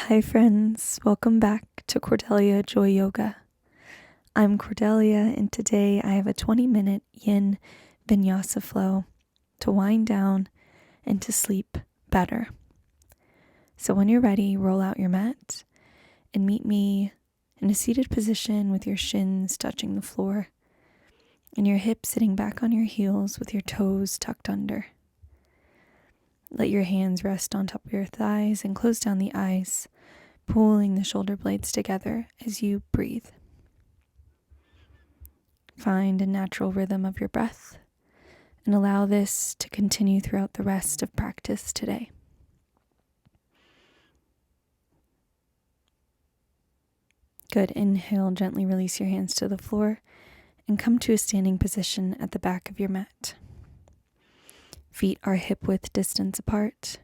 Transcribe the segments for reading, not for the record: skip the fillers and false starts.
Hi friends, welcome back to Cordelia Joy Yoga. I'm Cordelia and today I have a 20-minute yin vinyasa flow to wind down and to sleep better. So when you're ready, roll out your mat and meet me in a seated position with your shins touching the floor and your hips sitting back on your heels with your toes tucked under. Let your hands rest on top of your thighs and close down the eyes, pulling the shoulder blades together as you breathe. Find a natural rhythm of your breath and allow this to continue throughout the rest of practice today. Good. Inhale, gently release your hands to the floor and come to a standing position at the back of your mat. Feet are hip-width distance apart.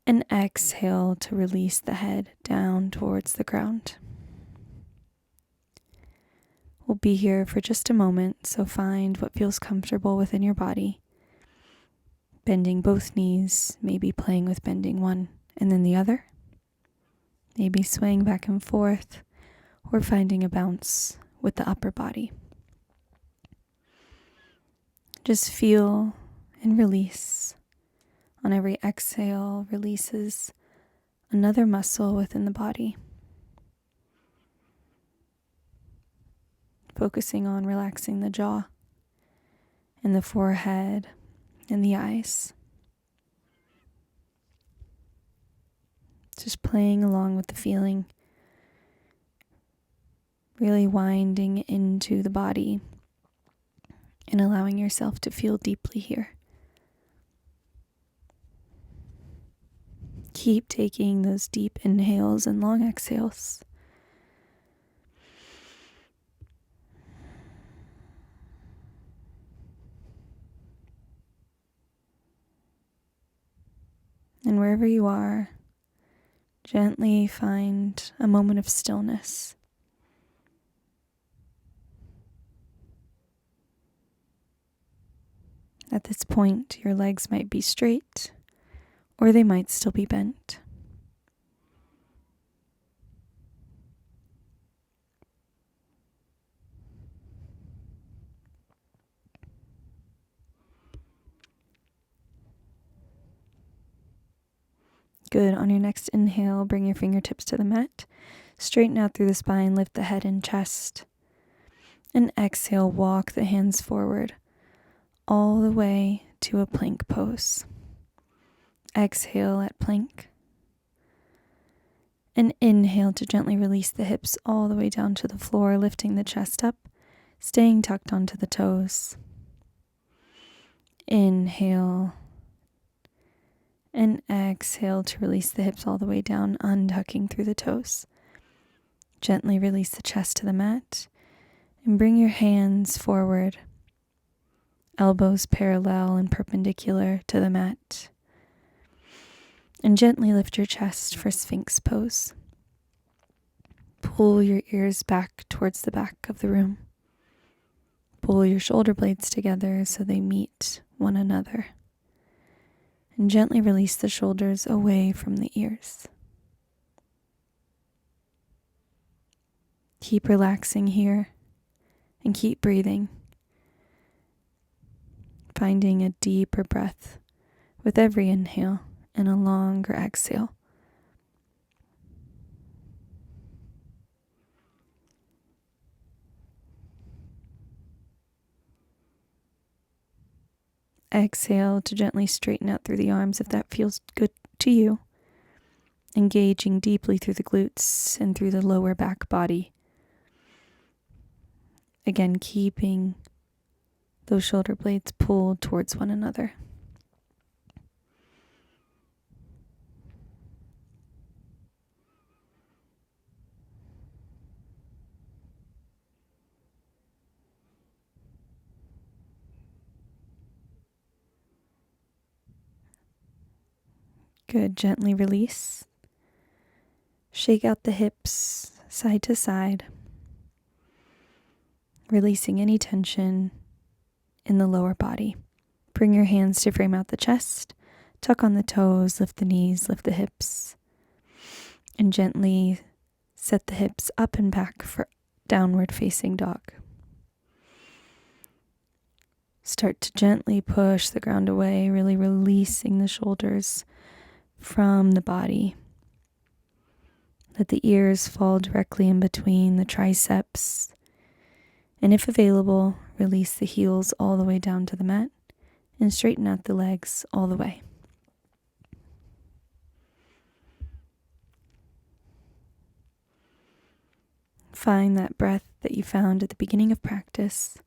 And exhale to release the head down towards the ground. We'll be here for just a moment, so find what feels comfortable within your body. Bending both knees, maybe playing with bending one and then the other. Maybe swaying back and forth or finding a bounce with the upper body. Just feel and release. On every exhale, releases another muscle within the body. Focusing on relaxing the jaw and the forehead and the eyes. Just playing along with the feeling. Really winding into the body and allowing yourself to feel deeply here. Keep taking those deep inhales and long exhales. And wherever you are, gently find a moment of stillness. At this point, your legs might be straight, or they might still be bent. Good. On your next inhale, bring your fingertips to the mat. Straighten out through the spine, lift the head and chest. And exhale, walk the hands forward all the way to a plank pose. Exhale at plank. And inhale to gently release the hips all the way down to the floor, lifting the chest up, staying tucked onto the toes. Inhale. And exhale to release the hips all the way down, untucking through the toes. Gently release the chest to the mat and bring your hands forward, elbows parallel and perpendicular to the mat. And gently lift your chest for Sphinx pose. Pull your ears back towards the back of the room. Pull your shoulder blades together so they meet one another. And gently release the shoulders away from the ears. Keep relaxing here and keep breathing. Finding a deeper breath with every inhale and a longer exhale. Exhale to gently straighten out through the arms if that feels good to you. Engaging deeply through the glutes and through the lower back body. Again, keeping those shoulder blades pulled towards one another. Good. Gently release. Shake out the hips side to side, releasing any tension in the lower body. Bring your hands to frame out the chest, tuck on the toes, lift the knees, lift the hips. And gently set the hips up and back for downward facing dog. Start to gently push the ground away, really releasing the shoulders from the body. Let the ears fall directly in between the triceps. And if available, release the heels all the way down to the mat and straighten out the legs all the way. Find that breath that you found at the beginning of practice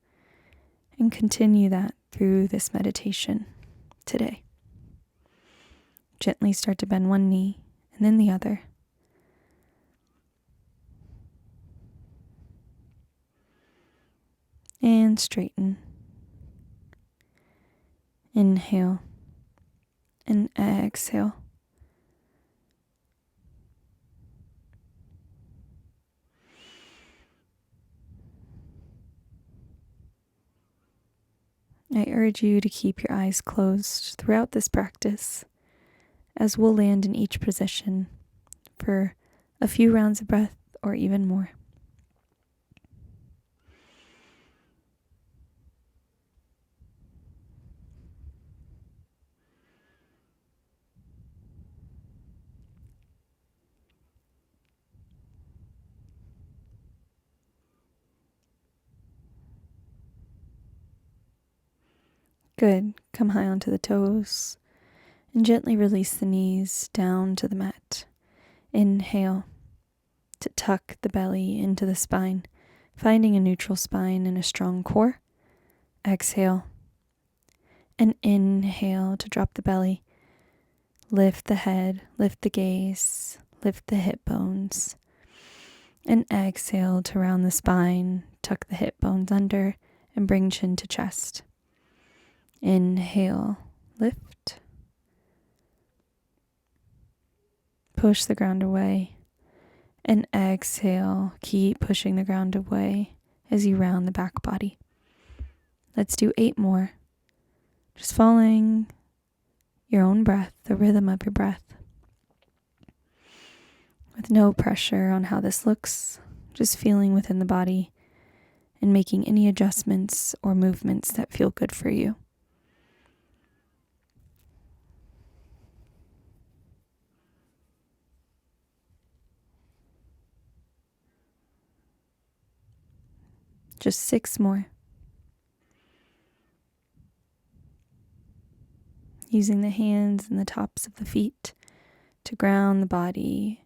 and continue that through this meditation today. Gently start to bend one knee and then the other. And straighten. Inhale and exhale. I urge you to keep your eyes closed throughout this practice, as we'll land in each position for a few rounds of breath or even more. Good. Come high onto the toes and gently release the knees down to the mat. Inhale to tuck the belly into the spine, finding a neutral spine and a strong core. Exhale and inhale to drop the belly. Lift the head, lift the gaze, lift the hip bones. And exhale to round the spine, tuck the hip bones under, and bring chin to chest. Inhale, lift. Push the ground away. And exhale, keep pushing the ground away as you round the back body. Let's do 8 more. Just following your own breath, the rhythm of your breath. With no pressure on how this looks, just feeling within the body and making any adjustments or movements that feel good for you. Just 6 more. Using the hands and the tops of the feet to ground the body.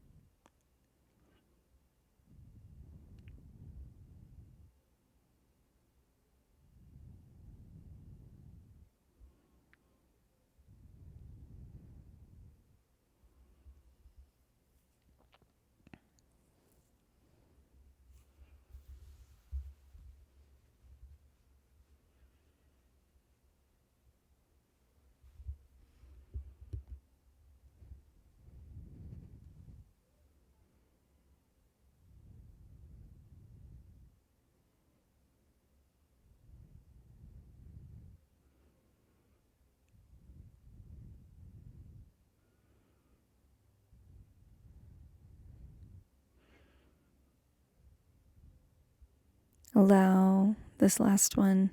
Allow this last one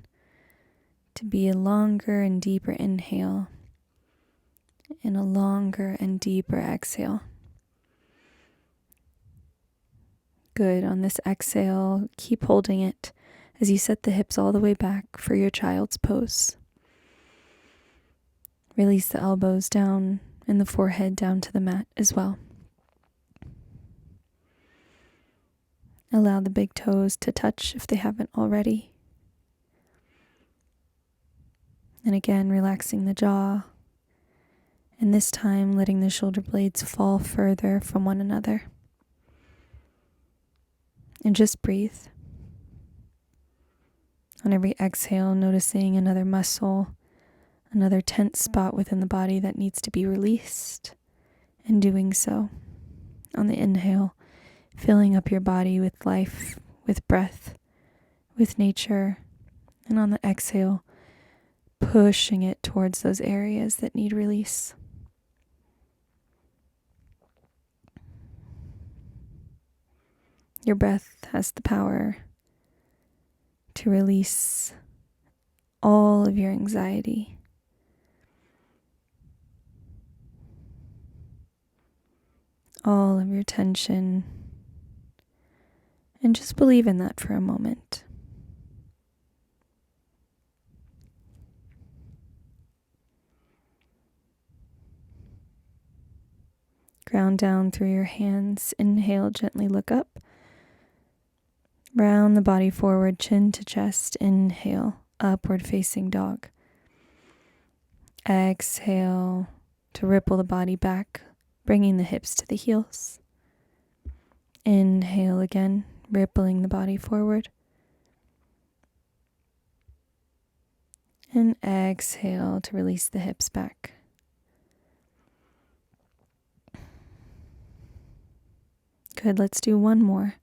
to be a longer and deeper inhale and a longer and deeper exhale. Good. On this exhale, keep holding it as you set the hips all the way back for your child's pose. Release the elbows down and the forehead down to the mat as well. Allow the big toes to touch if they haven't already. And again, relaxing the jaw. And this time, letting the shoulder blades fall further from one another. And just breathe. On every exhale, noticing another muscle, another tense spot within the body that needs to be released. And doing so. On the inhale, filling up your body with life, with breath, with nature. And on the exhale, pushing it towards those areas that need release. Your breath has the power to release all of your anxiety, all of your tension, and just believe in that for a moment. Ground down through your hands. Inhale, gently look up. Round the body forward, chin to chest. Inhale, upward facing dog. Exhale to ripple the body back, bringing the hips to the heels. Inhale again, rippling the body forward. And exhale to release the hips back. Good, let's do one more.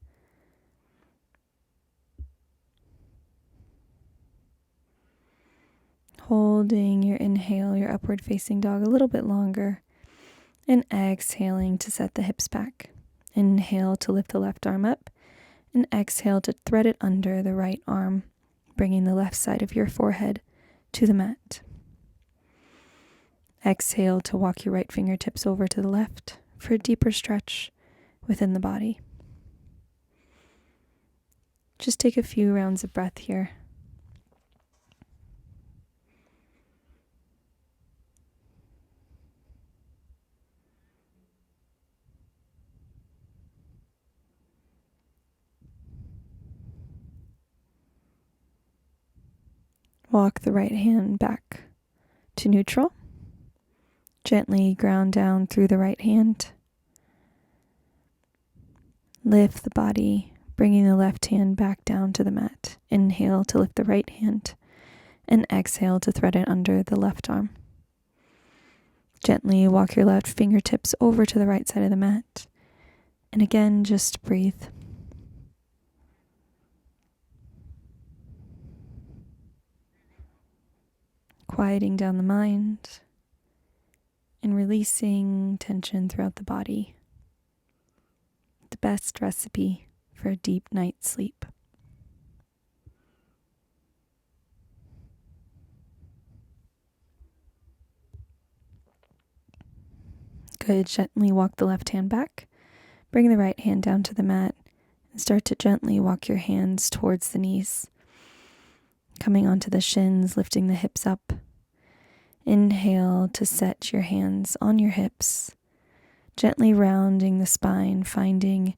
Holding your inhale, your upward facing dog a little bit longer. And exhaling to set the hips back. Inhale to lift the left arm up. And exhale to thread it under the right arm, bringing the left side of your forehead to the mat. Exhale to walk your right fingertips over to the left for a deeper stretch within the body. Just take a few rounds of breath here. Walk the right hand back to neutral. Gently ground down through the right hand. Lift the body, bringing the left hand back down to the mat. Inhale to lift the right hand, and exhale to thread it under the left arm. Gently walk your left fingertips over to the right side of the mat. And again, just breathe. Quieting down the mind and releasing tension throughout the body. The best recipe for a deep night's sleep. Good. Gently walk the left hand back. Bring the right hand down to the mat and start to gently walk your hands towards the knees. Coming onto the shins, lifting the hips up. Inhale to set your hands on your hips, gently rounding the spine, finding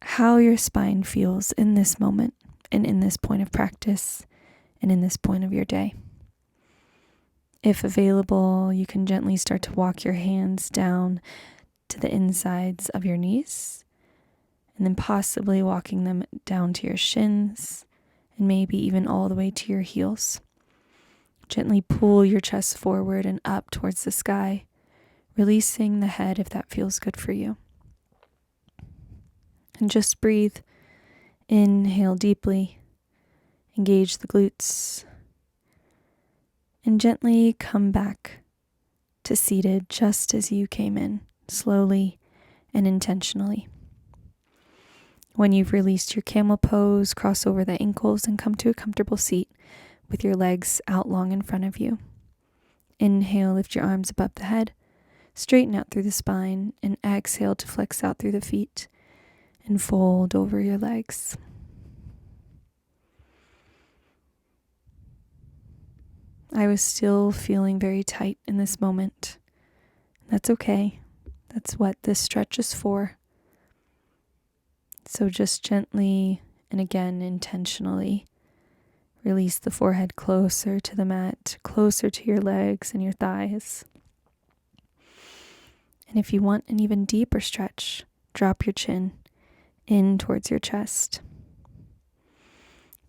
how your spine feels in this moment and in this point of practice and in this point of your day. If available, you can gently start to walk your hands down to the insides of your knees, and then possibly walking them down to your shins, and maybe even all the way to your heels. Gently pull your chest forward and up towards the sky, releasing the head if that feels good for you. And just breathe. Inhale deeply. Engage the glutes. And gently come back to seated just as you came in, slowly and intentionally. When you've released your camel pose, cross over the ankles and come to a comfortable seat with your legs out long in front of you. Inhale, lift your arms above the head, straighten out through the spine, and exhale to flex out through the feet and fold over your legs. I was still feeling very tight in this moment. That's okay. That's what this stretch is for. So just gently and again intentionally release the forehead closer to the mat, closer to your legs and your thighs. And if you want an even deeper stretch, drop your chin in towards your chest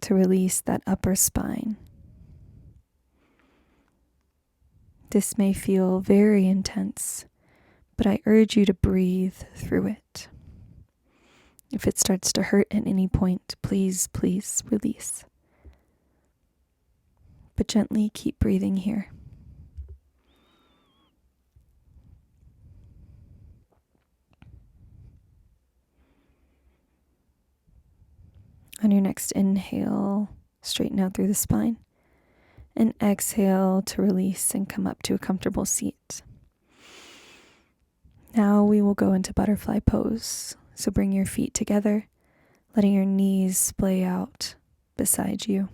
to release that upper spine. This may feel very intense, but I urge you to breathe through it. If it starts to hurt at any point, please release. But gently keep breathing here. On your next inhale, straighten out through the spine. And exhale to release and come up to a comfortable seat. Now we will go into butterfly pose. So bring your feet together, letting your knees splay out beside you.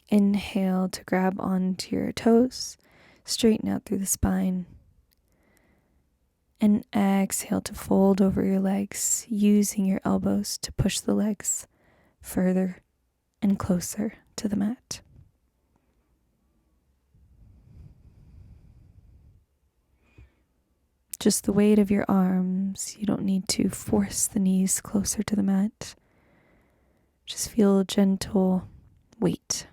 Inhale to grab onto your toes, straighten out through the spine. And exhale to fold over your legs, using your elbows to push the legs further and closer to the mat. Just the weight of your arms. You don't need to force the knees closer to the mat. Just feel a gentle weight.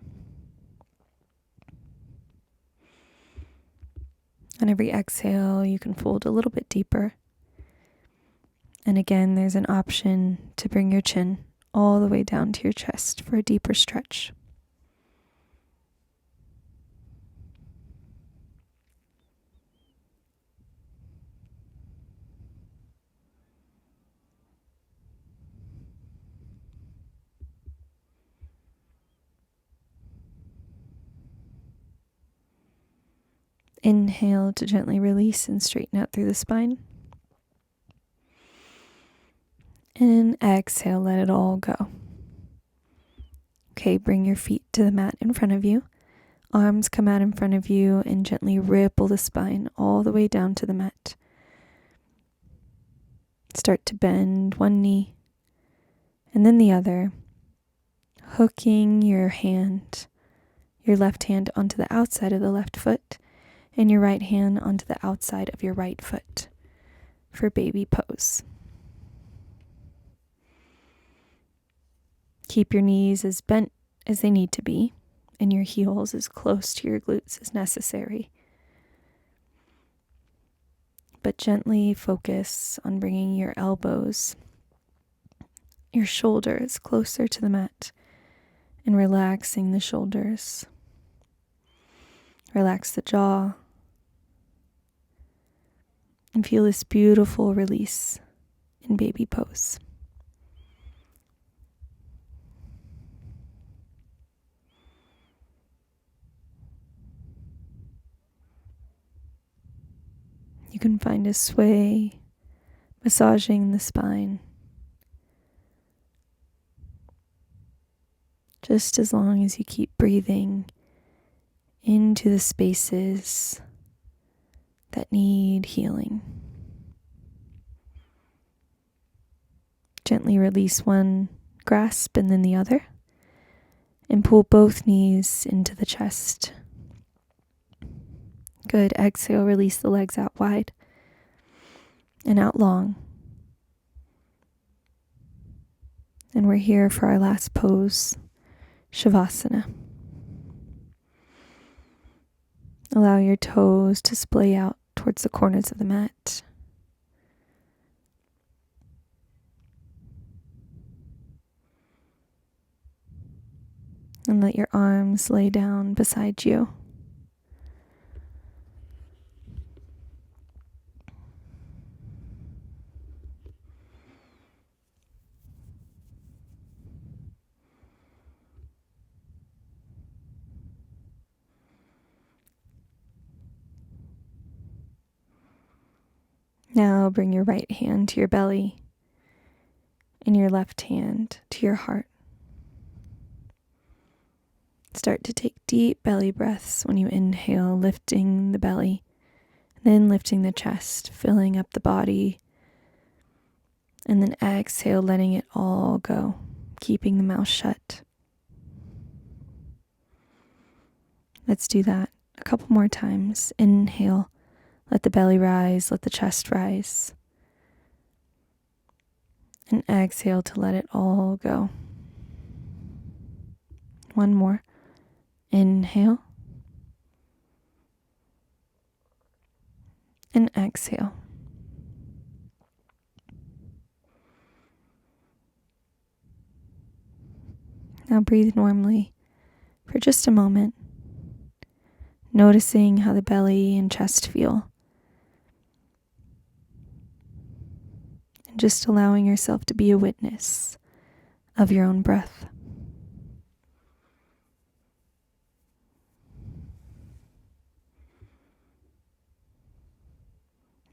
On every exhale, you can fold a little bit deeper. And again, there's an option to bring your chin all the way down to your chest for a deeper stretch. Inhale to gently release and straighten out through the spine. And exhale, let it all go. Okay, bring your feet to the mat in front of you. Arms come out in front of you and gently ripple the spine all the way down to the mat. Start to bend one knee and then the other, hooking your left hand onto the outside of the left foot and your right hand onto the outside of your right foot for baby pose. Keep your knees as bent as they need to be and your heels as close to your glutes as necessary. But gently focus on bringing your elbows, your shoulders closer to the mat and relaxing the shoulders. Relax the jaw and feel this beautiful release in baby pose. You can find a sway, massaging the spine, just as long as you keep breathing into the spaces that need healing. Gently release one grasp and then the other, and pull both knees into the chest. Good. Exhale, release the legs out wide and out long. And we're here for our last pose, Shavasana. Allow your toes to splay out towards the corners of the mat. And let your arms lay down beside you. Now bring your right hand to your belly and your left hand to your heart. Start to take deep belly breaths when you inhale, lifting the belly, then lifting the chest, filling up the body, and then exhale, letting it all go, keeping the mouth shut. Let's do that a couple more times. Inhale. Let the belly rise, let the chest rise. And exhale to let it all go. One more. Inhale. And exhale. Now breathe normally for just a moment, noticing how the belly and chest feel. And just allowing yourself to be a witness of your own breath.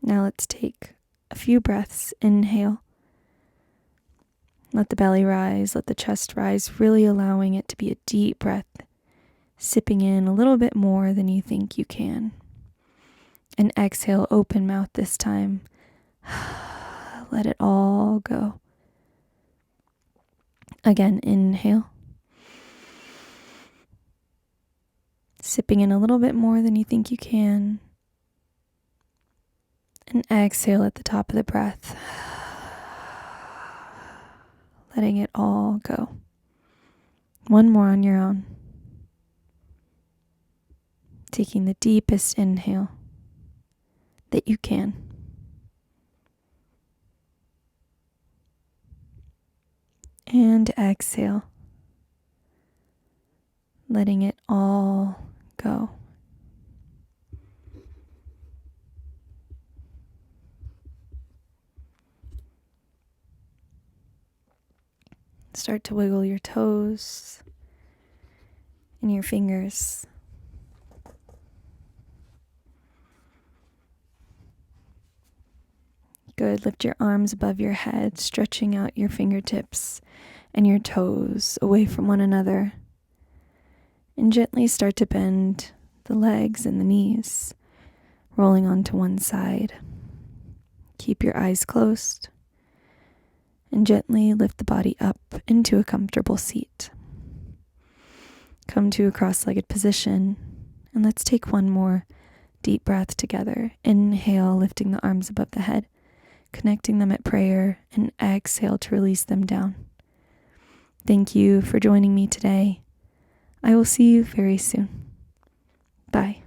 Now let's take a few breaths. Inhale. Let the belly rise, let the chest rise, really allowing it to be a deep breath, sipping in a little bit more than you think you can. And exhale, open mouth this time. Let it all go. Again, inhale. Sipping in a little bit more than you think you can. And exhale at the top of the breath. Letting it all go. One more on your own. Taking the deepest inhale that you can. And exhale. Letting it all go. Start to wiggle your toes and your fingers. Good. Lift your arms above your head, stretching out your fingertips and your toes away from one another. And gently start to bend the legs and the knees, rolling onto one side. Keep your eyes closed and gently lift the body up into a comfortable seat. Come to a cross-legged position, and let's take one more deep breath together. Inhale, lifting the arms above the head, connecting them at prayer, and exhale to release them down. Thank you for joining me today. I will see you very soon. Bye.